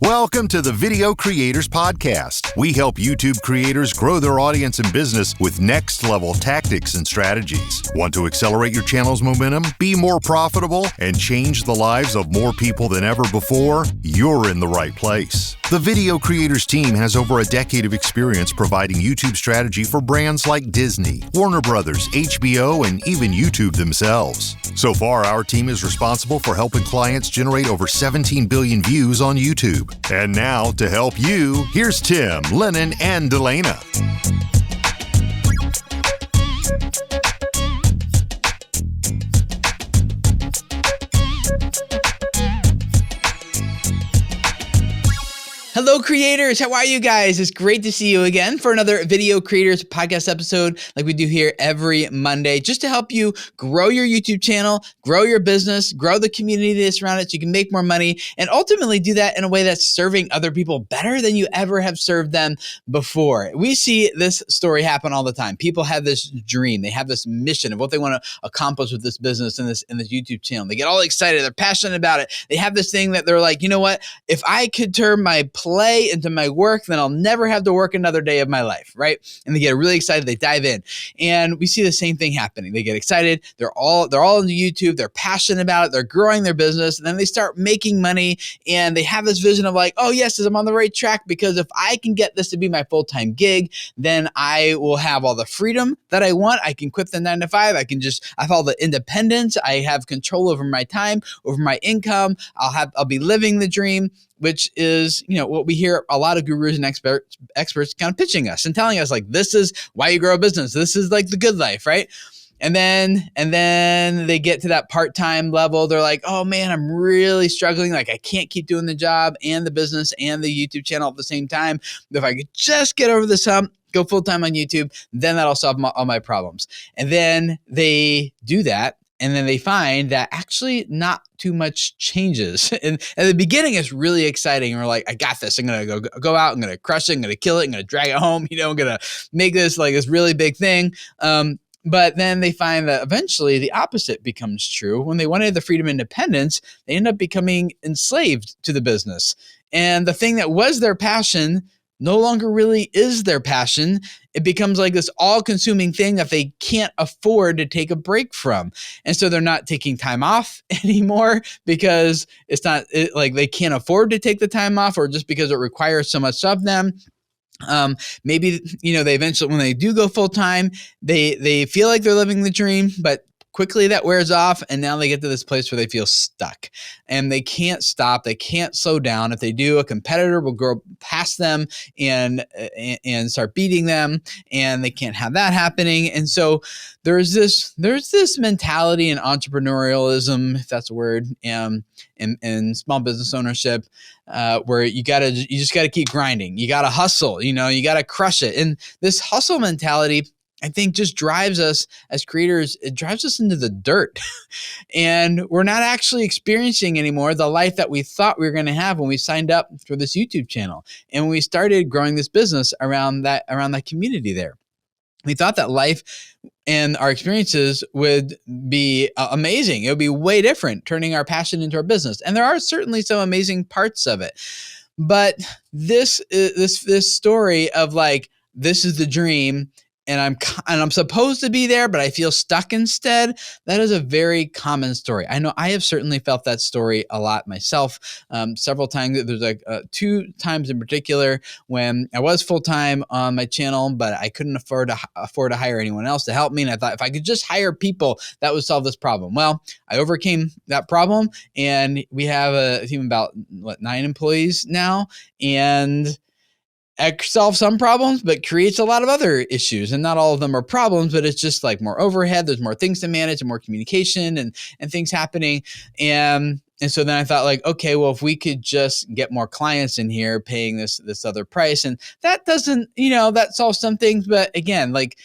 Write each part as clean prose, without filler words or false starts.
Welcome to the Video Creators Podcast. We help YouTube creators grow their audience and business with next-level tactics and strategies. Want to accelerate your channel's momentum, be more profitable, and change the lives of more people than ever before? You're in the right place. The Video Creators team has over a decade of experience providing YouTube strategy for brands like Disney, Warner Brothers, HBO, and even YouTube themselves. So far, our team is responsible for helping clients generate over 17 billion views on YouTube. And now, to help you, here's Tim, Lennon, and Delana. Hello, creators. How are you guys? It's great to see you again for another Video Creators Podcast episode like we do here every Monday, just to help you grow your YouTube channel, grow your business, grow the community that's around it so you can make more money, and ultimately do that in a way that's serving other people better than you ever have served them before. We see this story happen all the time. People have this dream. They have this mission of what they want to accomplish with this business and this YouTube channel. They get all excited. They're passionate about it. They have this thing that they're like, you know what? If I could turn my play into my work, then I'll never have to work another day of my life, right? And they get really excited, they dive in. And we see the same thing happening. They get excited, they're all into YouTube, they're passionate about it, they're growing their business, and then they start making money, and they have this vision of like, oh yes, I'm on the right track, because if I can get this to be my full-time gig, then I will have all the freedom that I want. I can quit the 9 to 5. I have all the independence. I have control over my time, over my income. I'll be living the dream, which is, what we hear a lot of gurus and experts kind of pitching us and telling us, like, this is why you grow a business. This is like the good life, right? And then they get to that part-time level. They're like, oh man, I'm really struggling. Like, I can't keep doing the job and the business and the YouTube channel at the same time. If I could just get over this hump, go full-time on YouTube, then that'll solve all my problems. And then they do that. And then they find that actually not too much changes. And at the beginning, it's really exciting. And we're like, I got this. I'm going to go out. I'm going to crush it. I'm going to kill it. I'm going to drag it home. I'm going to make this like this really big thing. But then they find that eventually the opposite becomes true. When they wanted the freedom and independence, they end up becoming enslaved to the business. And the thing that was their passion no longer really is their passion. It becomes like this all-consuming thing that they can't afford to take a break from. And so they're not taking time off anymore because like they can't afford to take the time off, or just because it requires so much of them. Maybe, they eventually, when they do go full-time, they feel like they're living the dream, but quickly that wears off, and now they get to this place where they feel stuck and they can't stop. They can't slow down. If they do, a competitor will go past them and start beating them, and they can't have that happening. And so there's this mentality in entrepreneurialism, if that's a word, in small business ownership, where you just gotta keep grinding. You gotta hustle. You gotta crush it. And this hustle mentality, I think, just drives us as creators. It drives us into the dirt, and we're not actually experiencing anymore the life that we thought we were going to have when we signed up for this YouTube channel and when we started growing this business around that community there. We thought that life and our experiences would be amazing. It would be way different, turning our passion into our business. And there are certainly some amazing parts of it. But this story of like, this is the dream, and I'm supposed to be there, but I feel stuck instead. That is a very common story. I know I have certainly felt that story a lot myself. Several times. There's like 2 times in particular when I was full-time on my channel, but I couldn't afford to hire anyone else to help me. And I thought if I could just hire people, that would solve this problem. Well, I overcame that problem, and we have a team of about 9 employees now, and it solves some problems, but creates a lot of other issues. And not all of them are problems, but it's just like more overhead. There's more things to manage and more communication and things happening. And so then I thought, like, okay, well, if we could just get more clients in here paying this other price, and that doesn't, that solves some things. But again, like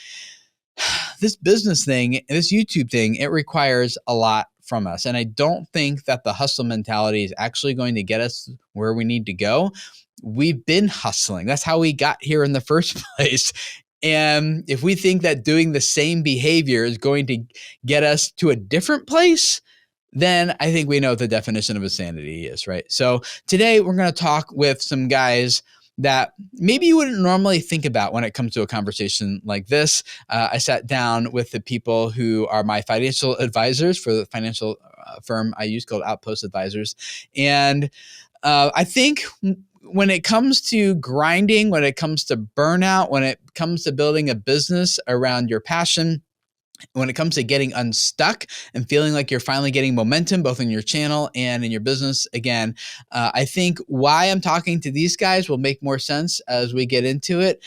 this business thing, this YouTube thing, it requires a lot from us. And I don't think that the hustle mentality is actually going to get us where we need to go. We've been hustling. That's how we got here in the first place. And if we think that doing the same behavior is going to get us to a different place, then I think we know what the definition of insanity is, right? So today we're going to talk with some guys that maybe you wouldn't normally think about when it comes to a conversation like this. I sat down with the people who are my financial advisors for the financial firm I use called Outpost Advisors. And I think when it comes to grinding, when it comes to burnout, when it comes to building a business around your passion, when it comes to getting unstuck and feeling like you're finally getting momentum, both in your channel and in your business, again, I think why I'm talking to these guys will make more sense as we get into it,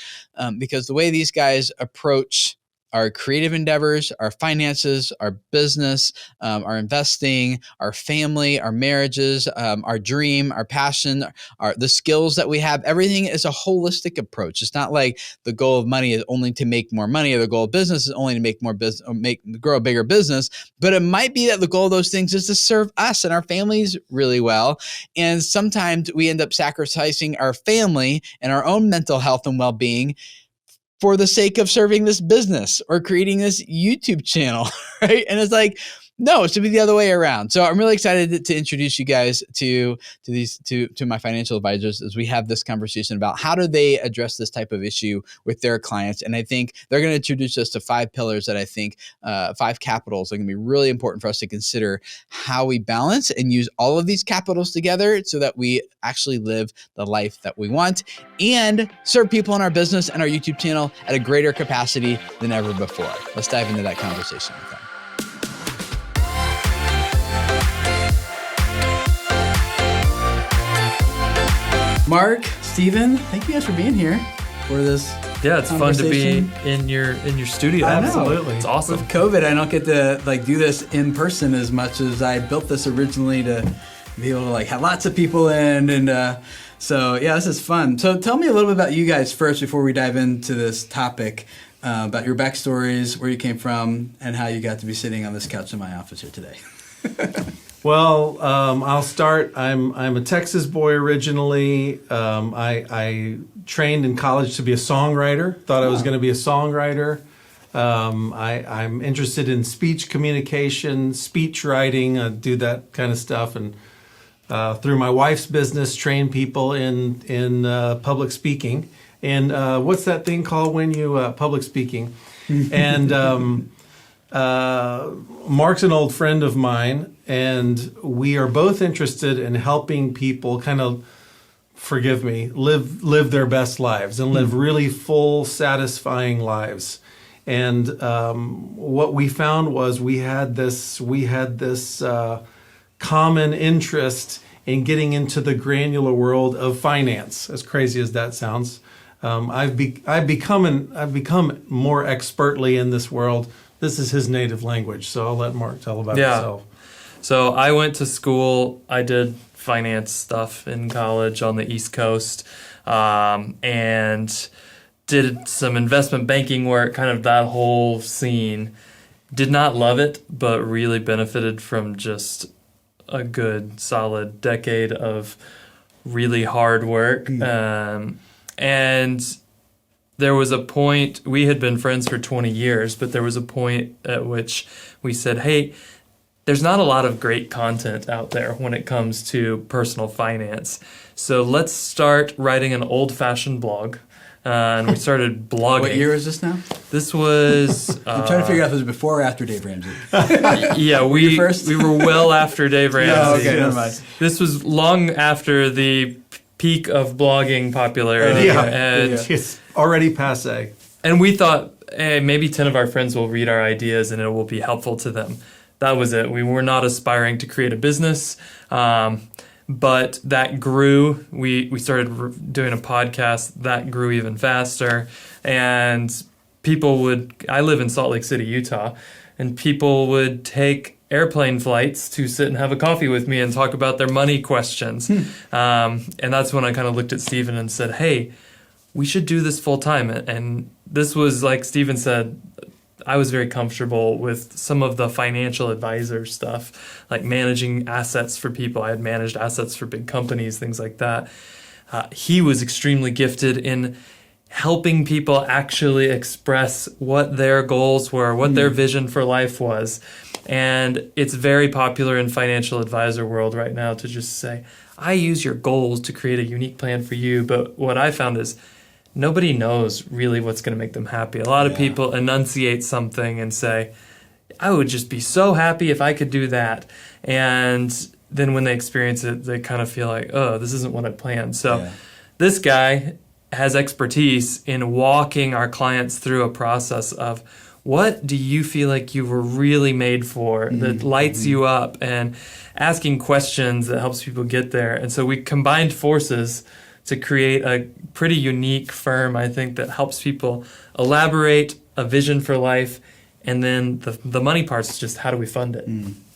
because the way these guys approach our creative endeavors, our finances, our business, our investing, our family, our marriages, our dream, our passion, the skills that we have, everything is a holistic approach. It's not like the goal of money is only to make more money, or the goal of business is only to make more business or grow a bigger business. But it might be that the goal of those things is to serve us and our families really well. And sometimes we end up sacrificing our family and our own mental health and well-being for the sake of serving this business or creating this YouTube channel, right? And it's like, no, it should be the other way around. So I'm really excited to introduce you guys to my financial advisors as we have this conversation about how do they address this type of issue with their clients. And I think they're going to introduce us to 5 pillars that I think, 5 capitals are going to be really important for us to consider how we balance and use all of these capitals together so that we actually live the life that we want and serve people in our business and our YouTube channel at a greater capacity than ever before. Let's dive into that conversation with them. Mark, Steven, thank you guys for being here for this. Yeah, it's fun to be in your studio. Absolutely, it's awesome. With COVID, I don't get to do this in person as much as I built this originally to be able to have lots of people in, and so yeah, this is fun. So tell me a little bit about you guys first before we dive into this topic, about your backstories, where you came from, and how you got to be sitting on this couch in my office here today. Well, I'll start. I'm a Texas boy originally. I trained in college to be a songwriter. Thought I was going to be a songwriter. I'm interested in speech communication, speech writing. I do that kind of stuff, and through my wife's business, train people in public speaking. And what's that thing called when you public speaking? And Mark's an old friend of mine, and we are both interested in helping people kind of, forgive me, live their best lives and live really full, satisfying lives. And what we found was we had this common interest in getting into the granular world of finance. As crazy as that sounds, I've become more expertly in this world. This is his native language, so I'll let Mark tell about himself. So I went to school. I did finance stuff in college on the East Coast, and did some investment banking work, kind of that whole scene. Did not love it, but really benefited from just a good, solid decade of really hard work. And there was a point, we had been friends for 20 years, but there was a point at which we said, hey, there's not a lot of great content out there when it comes to personal finance. So let's start writing an old-fashioned blog. And we started blogging. What year is this now? This was... I'm trying to figure out if it was before or after Dave Ramsey. Yeah, we were well after Dave Ramsey. Oh, okay, never mind. This was long after the peak of blogging popularity. And it's already passé. And we thought, hey, maybe 10 of our friends will read our ideas and it will be helpful to them. That was it. We were not aspiring to create a business, but that grew. We started doing a podcast. That grew even faster. And people would, I live in Salt Lake City, Utah, and people would take airplane flights to sit and have a coffee with me and talk about their money questions. And that's when I kind of looked at Steven and said, hey, we should do this full time. And this was, like Steven said, I was very comfortable with some of the financial advisor stuff, like managing assets for people. I had managed assets for big companies, things like that. He was extremely gifted in helping people actually express what their goals were, what their vision for life was. And it's very popular in financial advisor world right now to just say, I use your goals to create a unique plan for you. But what I found is nobody knows really what's going to make them happy. A lot of people enunciate something and say, I would just be so happy if I could do that. And then when they experience it, they kind of feel like, oh, this isn't what I planned. So this guy has expertise in walking our clients through a process of what do you feel like you were really made for that lights you up, and asking questions that helps people get there. And so we combined forces to create a pretty unique firm, I think, that helps people elaborate a vision for life. And then the money part's is just how do we fund it?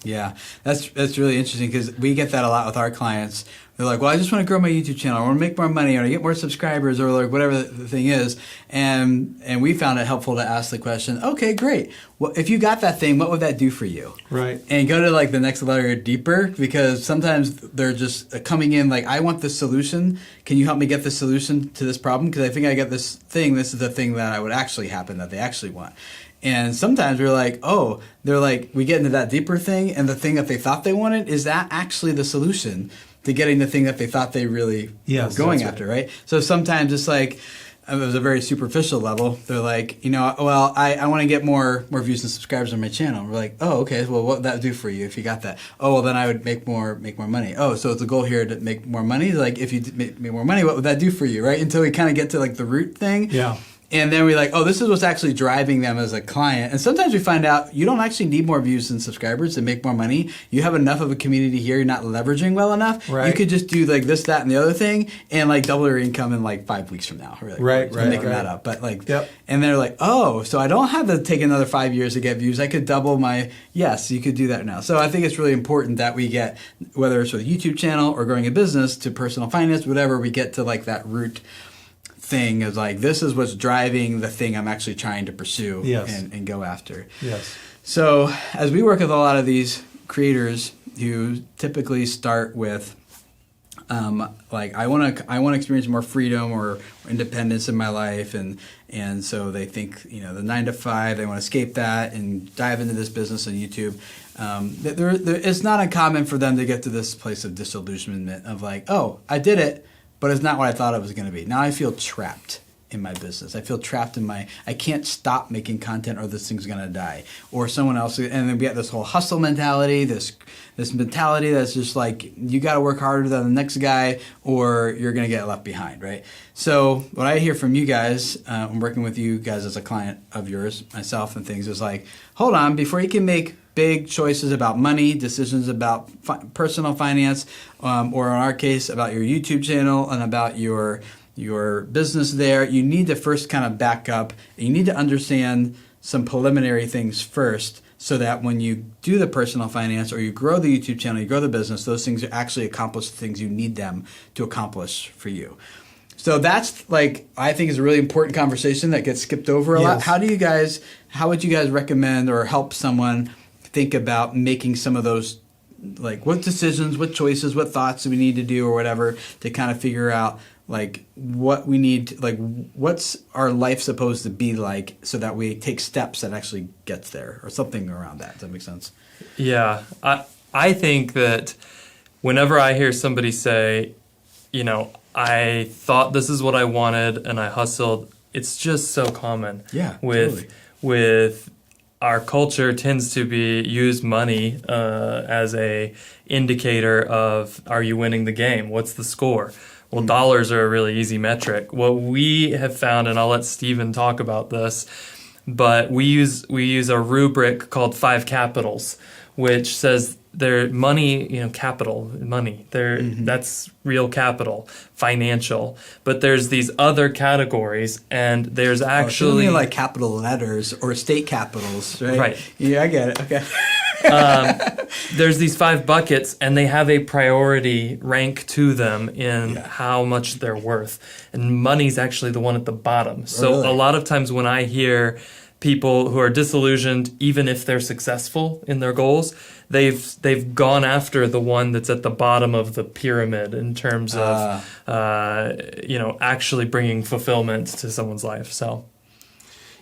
Yeah, that's really interesting because we get that a lot with our clients. They're like, well, I just want to grow my YouTube channel. I want to make more money, or get more subscribers, or like whatever the thing is. And we found it helpful to ask the question, okay, great. Well, if you got that thing, what would that do for you? Right. And go to like the next layer deeper, because sometimes they're just coming in like, I want this solution. Can you help me get the solution to this problem? Because I think I get this thing. This is the thing that I would actually happen that they actually want. And sometimes we're like, oh, they're like, we get into that deeper thing, and the thing that they thought they wanted, is that actually the solution to getting the thing that they thought they really were going after, right? So sometimes it's like, it was a very superficial level. They're like, well, I want to get more views and subscribers on my channel. We're like, oh, okay, well, what would that do for you if you got that? Oh, well, then I would make more money. Oh, so it's a goal here to make more money? Like, if you make more money, what would that do for you, right? Until we kind of get to like the root thing. Yeah. And then we're like, oh, this is what's actually driving them as a client. And sometimes we find out you don't actually need more views and subscribers to make more money. You have enough of a community here. You're not leveraging well enough. Right. You could just do like this, that, and the other thing, and like double your income in like 5 weeks from now. Like, I'm making that up. But like, and they're like, oh, so I don't have to take another 5 years to get views. I could double my, yes, you could do that now. So I think it's really important that we get, whether it's with a YouTube channel or growing a business to personal finance, whatever, we get to like that root thing is like, this is what's driving the thing I'm actually trying to pursue and go after. Yes. So as we work with a lot of these creators who typically start with like, I want to experience more freedom or independence in my life, and so they think, the 9 to 5, they want to escape that and dive into this business on YouTube. It's not uncommon for them to get to this place of disillusionment of like, oh, I did it, but it's not what I thought it was going to be. Now I feel trapped in my business. I feel trapped in I can't stop making content or this thing's going to die. Or someone else, and then we get this whole hustle mentality, this mentality that's just like, you got to work harder than the next guy or you're going to get left behind, right? So what I hear from you guys, I'm working with you guys as a client of yours, myself and things, is like, hold on, before you can make big choices about money, decisions about personal finance, or in our case, about your YouTube channel and about your business there, you need to first kind of back up. And you need to understand some preliminary things first so that when you do the personal finance or you grow the YouTube channel, you grow the business, those things actually accomplish the things you need them to accomplish for you. So that's like, I think is a really important conversation that gets skipped over a lot. How would you guys recommend or help someone think about making some of those, like what decisions, what choices, what thoughts do we need to do or whatever to kind of figure out like what we need, like what's our life supposed to be like so that we take steps that actually gets there or something around that. Does that make sense? Yeah. I think that whenever I hear somebody say, I thought this is what I wanted and I hustled, it's just so common. Yeah, with our culture tends to use money as a indicator of, are you winning the game? What's the score? Well, dollars are a really easy metric. What we have found, and I'll let Steven talk about this, but we use a rubric called 5 capitals, which says their money, capital, money. That's real capital, financial. But there's these other categories, and there's actually like capital letters or state capitals, right? Right. Yeah, I get it. Okay. There's these 5 buckets, and they have a priority rank to them in how much they're worth. And money's actually the one at the bottom. So a lot of times when I hear people who are disillusioned, even if they're successful in their goals, they've gone after the one that's at the bottom of the pyramid in terms of actually bringing fulfillment to someone's life. So.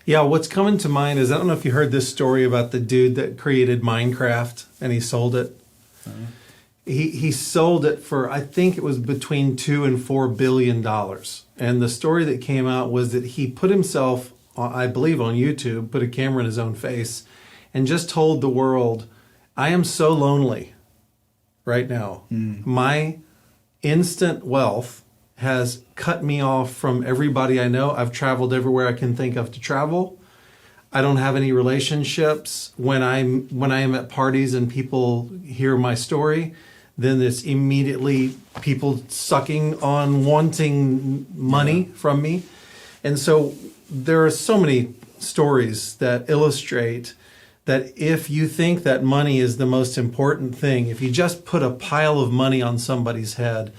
Yeah, what's coming to mind is, I don't know if you heard this story about the dude that created Minecraft and he sold it. He sold it for, I think it was between $2 and $4 billion. And the story that came out was that he put himself, I believe on YouTube, put a camera in his own face and just told the world, I am so lonely right now. My instant wealth has cut me off from everybody I know. I've traveled everywhere I can think of to travel. I don't have any relationships. When I am at parties and people hear my story, then it's immediately people sucking on wanting money from me. And so there are so many stories that illustrate that if you think that money is the most important thing, if you just put a pile of money on somebody's head,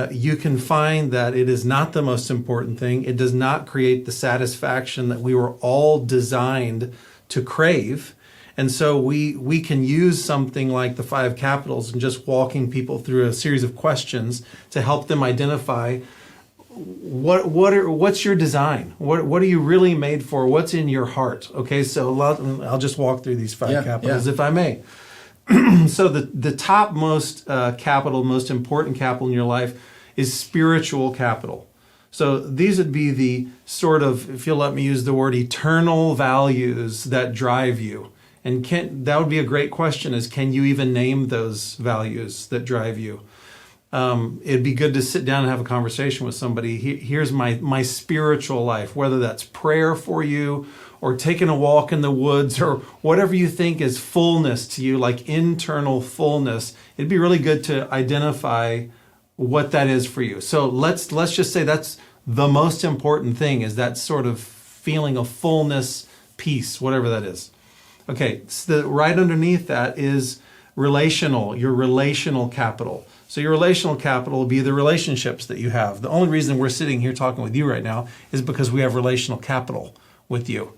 you can find that it is not the most important thing. It does not create the satisfaction that we were all designed to crave. And so we can use something like the 5 capitals and just walking people through a series of questions to help them identify what's your design? What are you really made for? What's in your heart? Okay, so I'll just walk through these 5 capitals if I may. So the top most capital, most important capital in your life is spiritual capital. So these would be the sort of, if you'll let me use the word, eternal values that drive you. And that would be a great question, is can you even name those values that drive you? It'd be good to sit down and have a conversation with somebody. Here's my spiritual life, whether that's prayer for you or taking a walk in the woods or whatever you think is fullness to you, like internal fullness. It'd be really good to identify what that is for you. So let's just say that's the most important thing, is that sort of feeling of fullness, peace, whatever that is. Okay, so right underneath that is your relational capital. So your relational capital will be the relationships that you have. The only reason we're sitting here talking with you right now is because we have relational capital with you.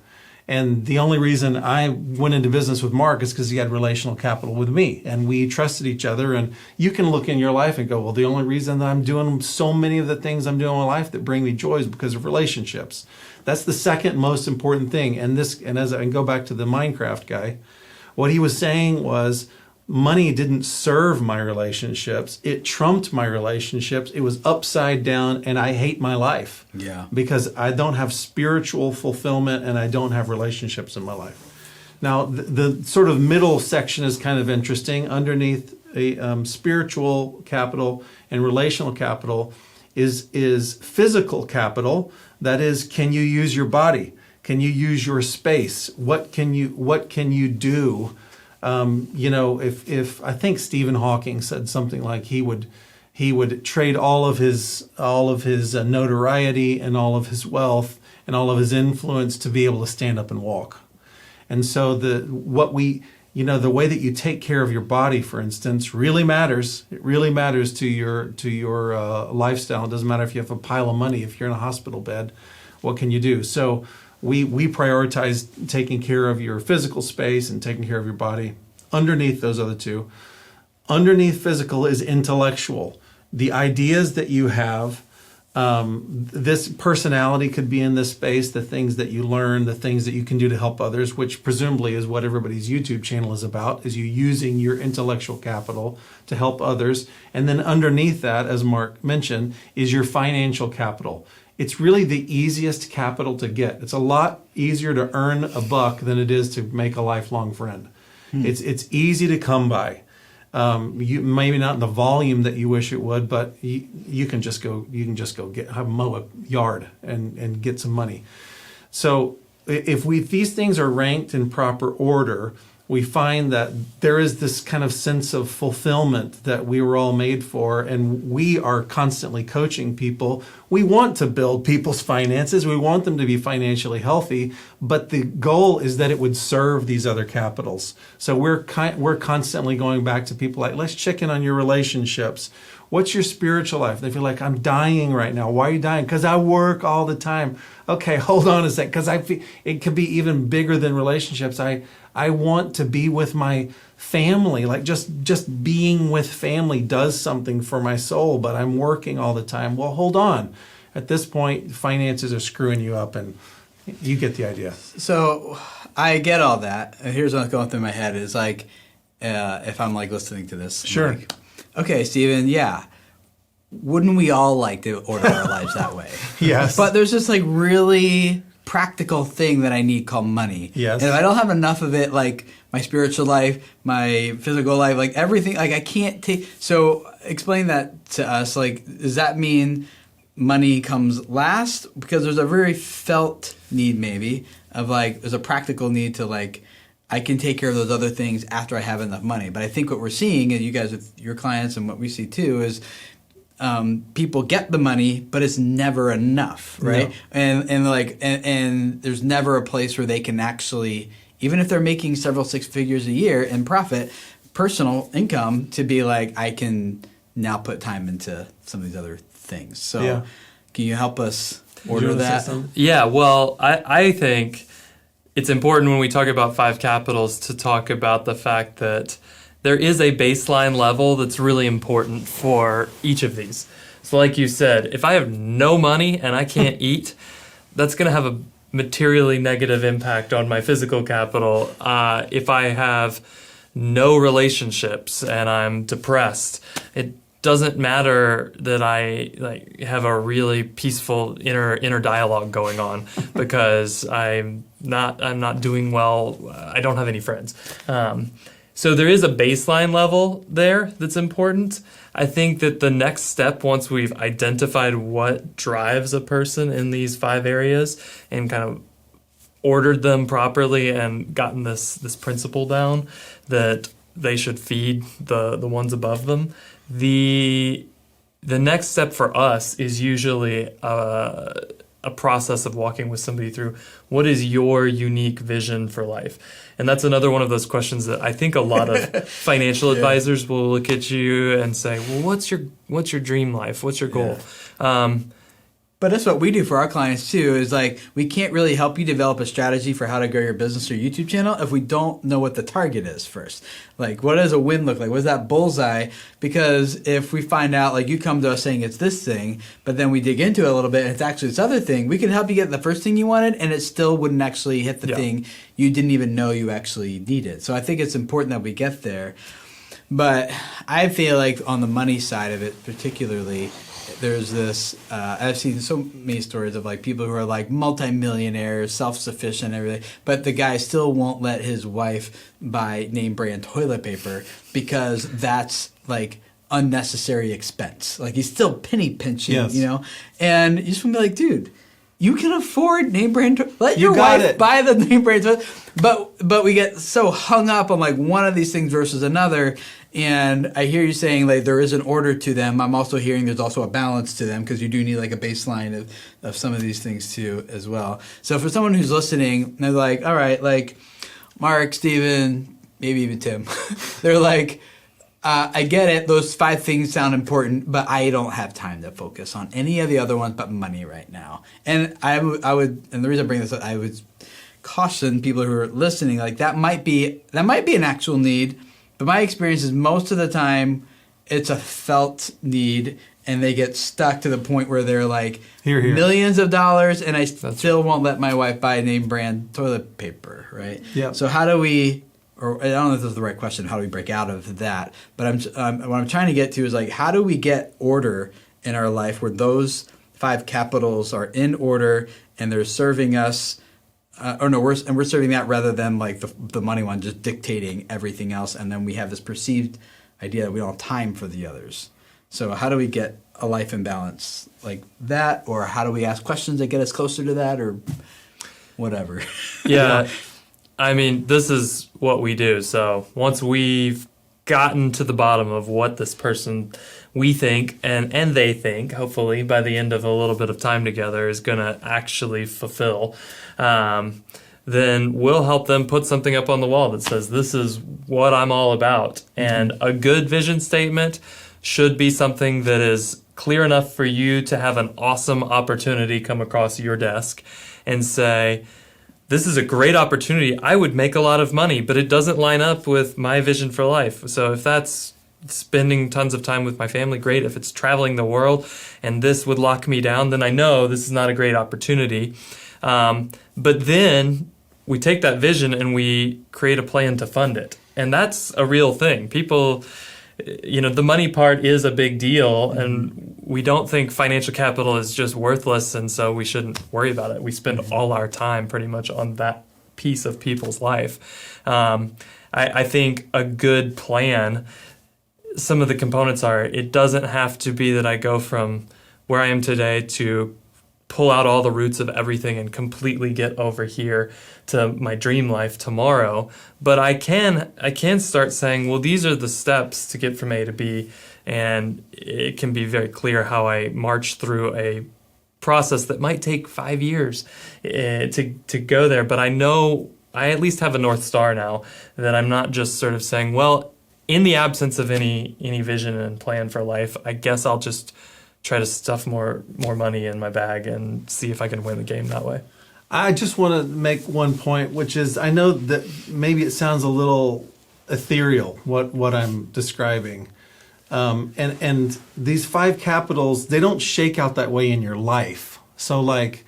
And the only reason I went into business with Mark is because he had relational capital with me. And we trusted each other. And you can look in your life and go, well, the only reason that I'm doing so many of the things I'm doing in my life that bring me joy is because of relationships. That's the second most important thing. And as I go back to the Minecraft guy, what he was saying was, money didn't serve my relationships. It trumped my relationships. It was upside down, and I hate my life. Yeah. Because I don't have spiritual fulfillment and I don't have relationships in my life. Now, the sort of middle section is kind of interesting. Underneath a spiritual capital and relational capital is physical capital. That is, can you use your body? Can you use your space? What can you do? If I think Stephen Hawking said something like he would trade all of his notoriety and all of his wealth and all of his influence to be able to stand up and walk. And so the way that you take care of your body, for instance, really matters. It really matters to your lifestyle. It doesn't matter if you have a pile of money. If you're in a hospital bed, what can you do? So we prioritize taking care of your physical space and taking care of your body. Underneath those other two, underneath physical is intellectual. The ideas that you have, this personality could be in this space, the things that you learn, the things that you can do to help others, which presumably is what everybody's YouTube channel is about, is you using your intellectual capital to help others. And then underneath that, as Mark mentioned, is your financial capital. It's really the easiest capital to get. It's a lot easier to earn a buck than it is to make a lifelong friend. It's easy to come by. You maybe not in the volume that you wish it would, but you can just go mow a yard and get some money. So if these things are ranked in proper order, we find that there is this kind of sense of fulfillment that we were all made for, and we are constantly coaching people. We want to build people's finances. We want them to be financially healthy, but the goal is that it would serve these other capitals. So we're constantly going back to people like, let's check in on your relationships. What's your spiritual life? They feel like, I'm dying right now. Why are you dying? Because I work all the time. Okay, hold on a sec, because I feel it could be even bigger than relationships. I want to be with my family. Like just being with family does something for my soul, but I'm working all the time. Well, hold on. At this point, finances are screwing you up, and You get the idea. So I get all that. And here's what's going through my head is like, if I'm like listening to this. Sure. Like, okay, Steven, yeah. Wouldn't we all like to order our lives that way? Yes. But there's this like really practical thing that I need called money. Yes. And if I don't have enough of it, like my spiritual life, my physical life, like everything, like I can't take. So explain that to us. Like, does that mean money comes last? Because there's a very felt need maybe of like, there's a practical need to like, I can take care of those other things after I have enough money. But I think what we're seeing, and you guys with your clients and what we see too, is people get the money, but it's never enough, right? No. And there's never a place where they can actually, even if they're making several six figures a year in profit, personal income, to be like, I can now put time into some of these other things. So can you help us order that? Yeah, well, I think it's important when we talk about 5 capitals to talk about the fact that there is a baseline level that's really important for each of these. So like you said, if I have no money and I can't eat, that's going to have a materially negative impact on my physical capital. If I have no relationships and I'm depressed, it doesn't matter that I like have a really peaceful inner dialogue going on because I'm not doing well. I don't have any friends. So there is a baseline level there that's important. I think that the next step, once we've identified what drives a person in these 5 areas and kind of ordered them properly and gotten this principle down that they should feed the ones above them, the next step for us is usually a process of walking with somebody through what is your unique vision for life. And that's another one of those questions that I think a lot of financial advisors will look at you and say, well, what's your dream life? What's your goal? But that's what we do for our clients too, is like, we can't really help you develop a strategy for how to grow your business or YouTube channel if we don't know what the target is first. Like, what does a win look like? What is that bullseye? Because if we find out, like you come to us saying it's this thing, but then we dig into it a little bit and it's actually this other thing, we can help you get the first thing you wanted and it still wouldn't actually hit the thing you didn't even know you actually needed. So I think it's important that we get there. But I feel like on the money side of it particularly, there's this, I've seen so many stories of like people who are like multimillionaires, self-sufficient, everything, but the guy still won't let his wife buy name brand toilet paper because that's like unnecessary expense. Like he's still penny pinching, you know? And you just want to be like, dude, you can afford name brand let your wife buy the name brand toilet. But we get so hung up on like one of these things versus another. And I hear you saying like there is an order to them. I'm also hearing there's also a balance to them because you do need like a baseline of some of these things too as well. So for someone who's listening, they're like, all right, like Mark, Steven, maybe even Tim, they're like, I get it. Those 5 things sound important, but I don't have time to focus on any of the other ones but money right now. And I would, and the reason I bring this up, I would caution people who are listening, like that might be an actual need. But my experience is most of the time it's a felt need and they get stuck to the point where they're like millions of dollars and I still won't let my wife buy name brand toilet paper, right? Yeah. So how do we, or I don't know if this is the right question, how do we break out of that? But what I'm trying to get to is like, how do we get order in our life where those 5 capitals are in order and they're serving us we're serving that rather than like the money one just dictating everything else, and then we have this perceived idea that we don't have time for the others. So how do we get a life in balance like that, or how do we ask questions that get us closer to that, or whatever? Yeah, I mean, this is what we do. So once we've gotten to the bottom of what this person we think and they think, hopefully by the end of a little bit of time together, is going to actually fulfill, then we'll help them put something up on the wall that says, this is what I'm all about. And a good vision statement should be something that is clear enough for you to have an awesome opportunity come across your desk and say, this is a great opportunity. I would make a lot of money, but it doesn't line up with my vision for life. So if that's spending tons of time with my family, great. If it's traveling the world and this would lock me down, then I know this is not a great opportunity. But then we take that vision and we create a plan to fund it. And that's a real thing. People, the money part is a big deal, and we don't think financial capital is just worthless, and so we shouldn't worry about it. We spend all our time pretty much on that piece of people's life. I think a good plan, some of the components are, it doesn't have to be that I go from where I am today to pull out all the roots of everything and completely get over here to my dream life tomorrow. But I can start saying, well, these are the steps to get from A to B, and it can be very clear how I march through a process that might take 5 years to go there. But I know I at least have a North Star now, that I'm not just sort of saying, well, in the absence of any vision and plan for life, I guess I'll just try to stuff more money in my bag and see if I can win the game that way. I just want to make one point, which is, I know that maybe it sounds a little ethereal, what I'm describing. And these 5 capitals, they don't shake out that way in your life. So like,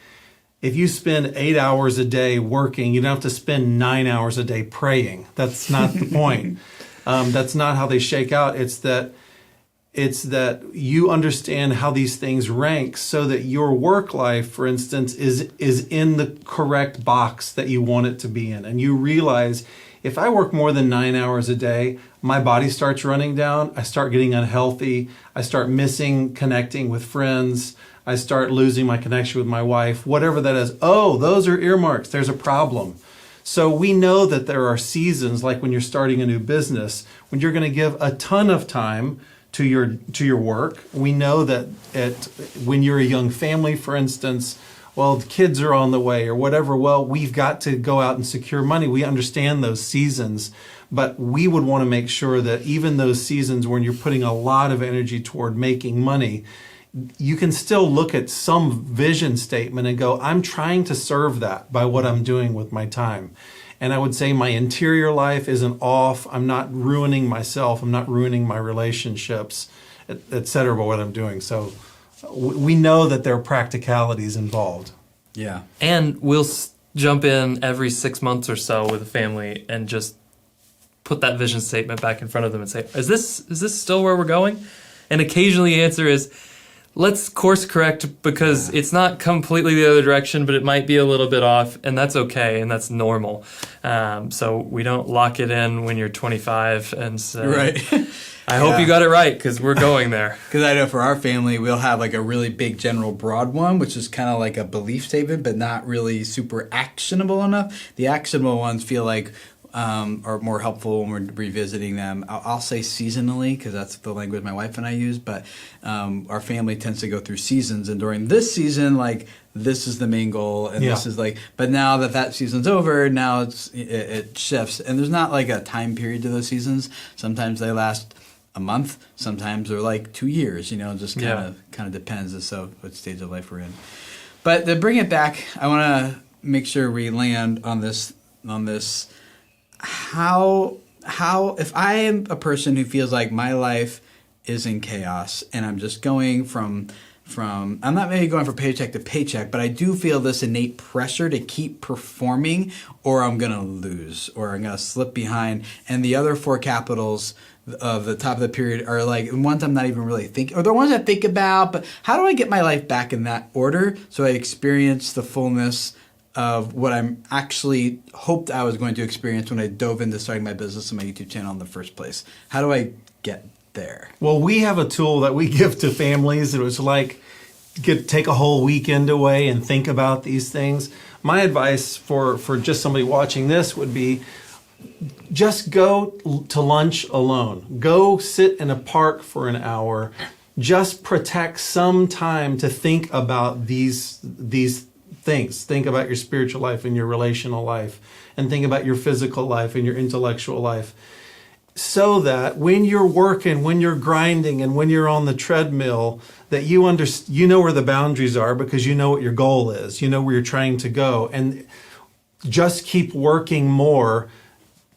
if you spend 8 hours a day working, you don't have to spend 9 hours a day praying. That's not the point. That's not how they shake out. It's that you understand how these things rank, so that your work life, for instance, is in the correct box that you want it to be in. And you realize, if I work more than 9 hours a day, my body starts running down, I start getting unhealthy, I start missing connecting with friends, I start losing my connection with my wife, whatever that is. Oh, those are earmarks, there's a problem. So we know that there are seasons, like when you're starting a new business, when you're going to give a ton of time to your work. We know that when you're a young family, for instance, well, the kids are on the way or whatever, well, we've got to go out and secure money. We understand those seasons, but we would want to make sure that even those seasons when you're putting a lot of energy toward making money, you can still look at some vision statement and go, I'm trying to serve that by what I'm doing with my time. And I would say my interior life isn't off. I'm not ruining myself. I'm not ruining my relationships, et cetera, by what I'm doing. So we know that there are practicalities involved. Yeah. And we'll jump in every 6 months or so with a family and just put that vision statement back in front of them and say, is this still where we're going? And occasionally the answer is, let's course correct, because it's not completely the other direction, but it might be a little bit off, and that's okay, and that's normal. So we don't lock it in when you're 25 and say, right. I hope you got it right, because we're going there. Because I know for our family, we'll have like a really big general broad one, which is kind of like a belief statement, but not really super actionable enough. The actionable ones feel like are more helpful when we're revisiting them. I'll say seasonally, because that's the language my wife and I use, but our family tends to go through seasons, and during this season, like, this is the main goal, and this is like, but now that season's over, now it shifts, and there's not like a time period to those seasons. Sometimes they last a month, sometimes they're like 2 years, just kind of depends as to what stage of life we're in. But to bring it back, I want to make sure we land on this how if I am a person who feels like my life is in chaos and I'm just going from I'm not maybe going from paycheck to paycheck, but I do feel this innate pressure to keep performing, or I'm going to lose, or I'm going to slip behind. And the other 4 capitals of the top of the period are like ones I'm not even really thinking, or the ones I think about, but how do I get my life back in that order so I experience the fullness of what I'm actually hoped I was going to experience when I dove into starting my business and my YouTube channel in the first place? How do I get there? Well, we have a tool that we give to families. It was like, take a whole weekend away and think about these things. My advice for just somebody watching this would be, just go to lunch alone. Go sit in a park for an hour. Just protect some time to think about these things. Think about your spiritual life and your relational life, and think about your physical life and your intellectual life, so that when you're working, when you're grinding, and when you're on the treadmill, that you know where the boundaries are, because you know what your goal is. You know where you're trying to go, and just keep working more.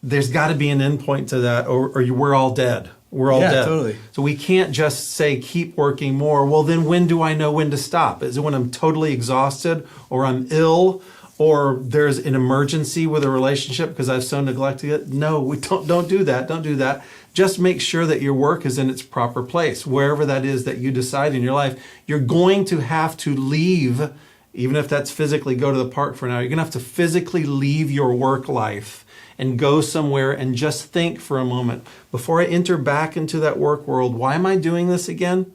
There's got to be an end point to that, or we're all dead. We're all dead. Totally. So we can't just say keep working more. Well, then when do I know when to stop? Is it when I'm totally exhausted, or I'm ill, or there's an emergency with a relationship because I've so neglected it? No, we don't do that. Don't do that. Just make sure that your work is in its proper place. Wherever that is that you decide in your life, you're going to have to leave, even if that's physically go to the park for an hour. You're going to have to physically leave your work life and go somewhere and just think for a moment before I enter back into that work world. Why am I doing this again?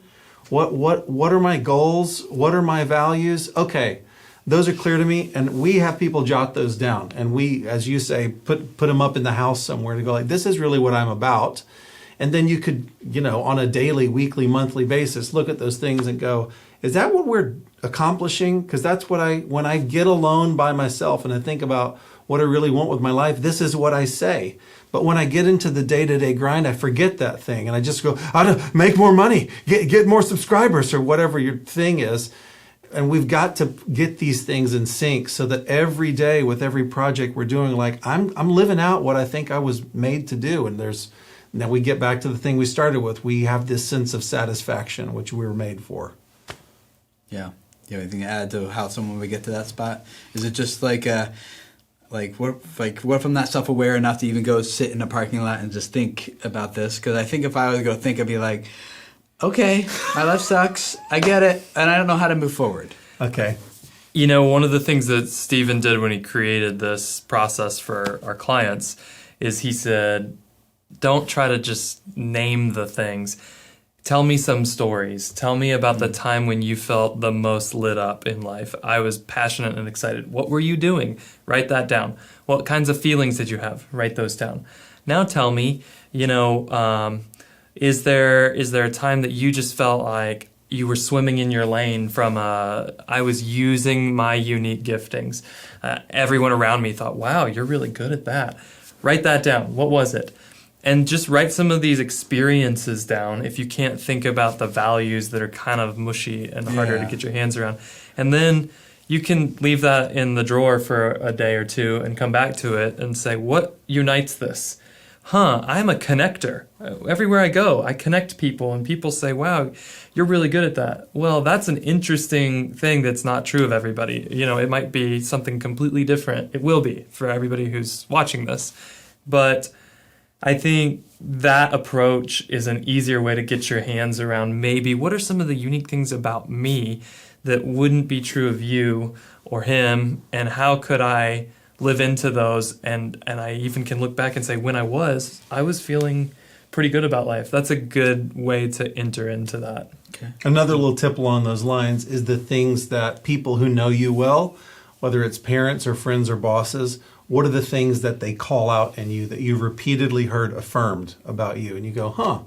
What are my goals? What are my values? Okay, those are clear to me, and we have people jot those down, and we, as you say, put them up in the house somewhere to go like, this is really what I'm about. And then you could, on a daily, weekly, monthly basis, look at those things and go, is that what we're accomplishing? Because that's what when I get alone by myself and I think about what I really want with my life, this is what I say. But when I get into the day-to-day grind, I forget that thing. And I just go, I don't make more money, get more subscribers, or whatever your thing is. And we've got to get these things in sync so that every day with every project we're doing, like I'm living out what I think I was made to do. And now we get back to the thing we started with. We have this sense of satisfaction, which we were made for. Yeah. Do you have anything to add to how someone would get to that spot? Is it just what if I'm not self-aware enough to even go sit in a parking lot and just think about this? Because I think if I was to go think, I'd be like, okay, my life sucks, I get it, and I don't know how to move forward. Okay. One of the things that Stephen did when he created this process for our clients is he said, don't try to just name the things. Tell me some stories. Tell me about the time when you felt the most lit up in life. I was passionate and excited. What were you doing? Write that down. What kinds of feelings did you have? Write those down. Now tell me, is there a time that you just felt like you were swimming in your lane from I was using my unique giftings. Everyone around me thought, wow, you're really good at that. Write that down. What was it? And just write some of these experiences down if you can't think about the values that are kind of mushy and harder to get your hands around. And then you can leave that in the drawer for a day or two and come back to it and say, what unites this? I'm a connector. Everywhere I go, I connect people, and people say, wow, you're really good at that. Well, that's an interesting thing that's not true of everybody. It might be something completely different. It will be for everybody who's watching this. But I think that approach is an easier way to get your hands around maybe what are some of the unique things about me that wouldn't be true of you or him, and how could I live into those, and I even can look back and say when I was feeling pretty good about life. That's a good way to enter into that. Okay. Another little tip along those lines is the things that people who know you well, whether it's parents or friends or bosses, what are the things that they call out in you that you've repeatedly heard affirmed about you? And you go,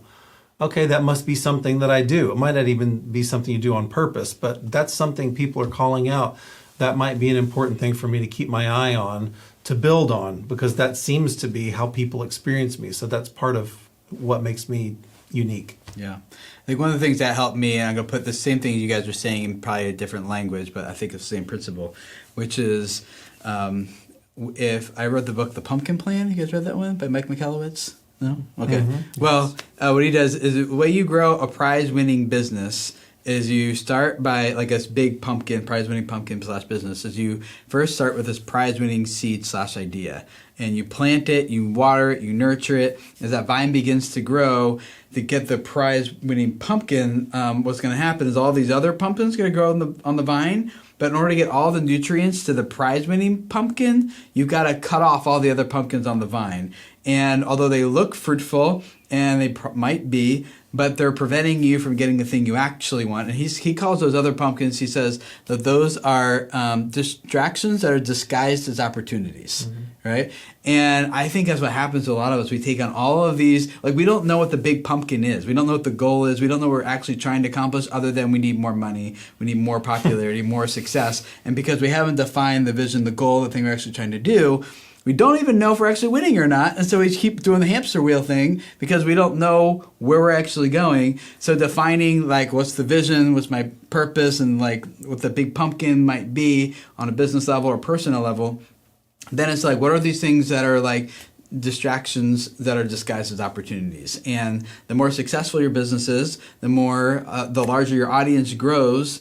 okay, that must be something that I do. It might not even be something you do on purpose, but that's something people are calling out. That might be an important thing for me to keep my eye on, to build on, because that seems to be how people experience me. So that's part of what makes me unique. Yeah. I think one of the things that helped me, and I'm going to put the same thing you guys are saying in probably a different language, but I think it's the same principle, which is if I wrote the book The Pumpkin Plan. You guys read that one by Mike Michalowicz? No? Okay. Mm-hmm. Well, what he does is the way you grow a prize-winning business is you start by like this big pumpkin, prize-winning pumpkin / business, is you first start with this prize-winning seed / idea. And you plant it, you water it, you nurture it. As that vine begins to grow, to get the prize-winning pumpkin, what's going to happen is all these other pumpkins are going to grow on the vine. But in order to get all the nutrients to the prize-winning pumpkin, you've got to cut off all the other pumpkins on the vine. And although they look fruitful, and they might be, but they're preventing you from getting the thing you actually want. And he calls those other pumpkins, he says that those are distractions that are disguised as opportunities, right? And I think that's what happens to a lot of us. We take on all of these, like we don't know what the big pumpkin is. We don't know what the goal is. We don't know what we're actually trying to accomplish other than we need more money, we need more popularity, more success. And because we haven't defined the vision, the goal, the thing we're actually trying to do, we don't even know if we're actually winning or not, and so we keep doing the hamster wheel thing because we don't know where we're actually going. So defining like what's the vision, what's my purpose, and like what the big pumpkin might be on a business level or personal level, then it's like what are these things that are like distractions that are disguised as opportunities. And the more successful your business is, the more, the larger your audience grows,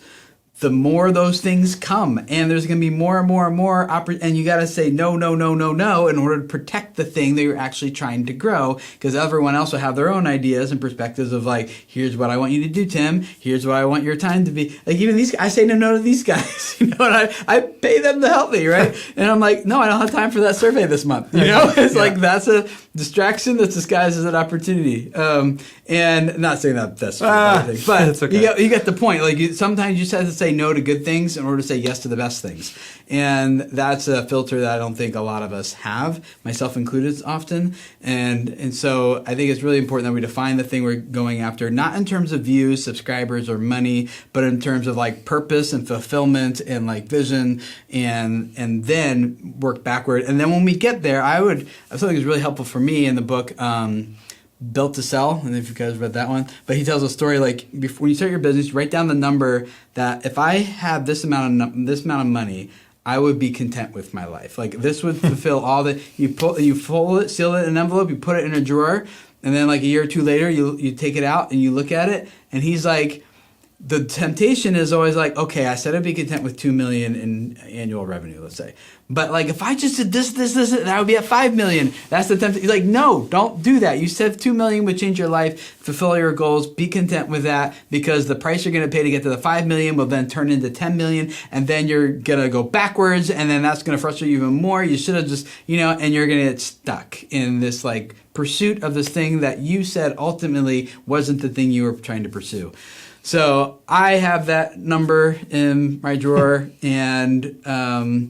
the more those things come, and there's going to be more and more and more, and you got to say no in order to protect the thing that you're actually trying to grow, because everyone else will have their own ideas and perspectives of like, here's what I want you to do, Tim. Here's what I want your time to be. Like even these, I say no to these guys, you know, and I pay them to help me, right? And I'm like, no, I don't have time for that survey this month. You know, it's like that's a distraction that's disguised as an opportunity. And not saying that that's true, but okay. you get the point. Like sometimes you just have to say no to good things in order to say yes to the best things. And that's a filter that I don't think a lot of us have, myself included often. And so I think it's really important that we define the thing we're going after, not in terms of views, subscribers, or money, but in terms of like purpose and fulfillment and like vision, and then work backward. And then when we get there, something that's really helpful for me in the book, Built to Sell, and if you guys read that one, but he tells a story like before when you start your business, you write down the number that if I have this amount of money, I would be content with my life. Like this would fulfill all the you fold it, seal it in an envelope, you put it in a drawer, and then like a year or two later, you take it out and you look at it, and he's like, the temptation is always like, okay, I said I'd be content with $2 million in annual revenue, let's say. But like, if I just did this, and I would be at $5 million. That's the temptation. He's like, no, don't do that. You said $2 million would change your life, fulfill your goals, be content with that, because the price you're going to pay to get to the $5 million will then turn into $10 million, and then you're going to go backwards, and then that's going to frustrate you even more. You should have just, and you're going to get stuck in this like pursuit of this thing that you said ultimately wasn't the thing you were trying to pursue. So I have that number in my drawer, and I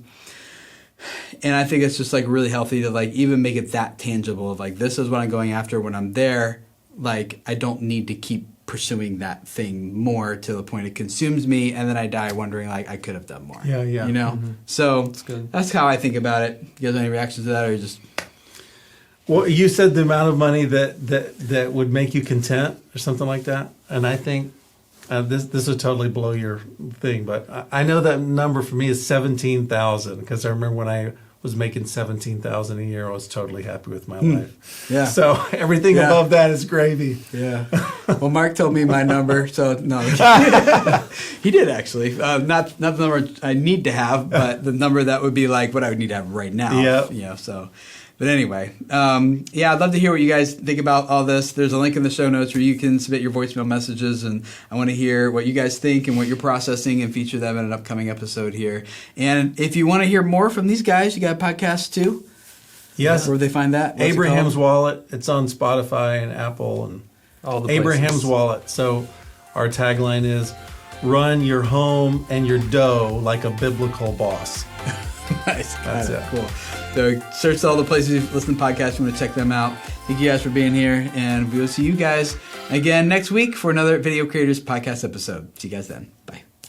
think it's just like really healthy to like even make it that tangible of like, this is what I'm going after. When I'm there, like I don't need to keep pursuing that thing more to the point it consumes me, and then I die wondering like I could have done more. Yeah. Mm-hmm. So that's how I think about it. You guys have any reactions to that, or just? Well, you said the amount of money that would make you content or something like that, and I think. This would totally blow your thing, but I know that number for me is 17,000, because I remember when I was making 17,000 a year, I was totally happy with my life. Yeah. So everything above that is gravy. Yeah. Well, Mark told me my number, so no, he did actually. Not the number I need to have, but the number that would be like what I would need to have right now. Yeah. So. But anyway, I'd love to hear what you guys think about all this. There's a link in the show notes where you can submit your voicemail messages, and I want to hear what you guys think and what you're processing and feature them in an upcoming episode here. And if you want to hear more from these guys, you got a podcast too? Yes. Where do they find that? What's Abraham's Wallet. It's on Spotify and Apple and all the places. Abraham's Wallet. So our tagline is, run your home and your dough like a biblical boss. Nice. That's it. Cool. So search all the places you listen to podcasts. You want to check them out. Thank you guys for being here, and we will see you guys again next week for another Video Creators Podcast episode. See you guys then. Bye.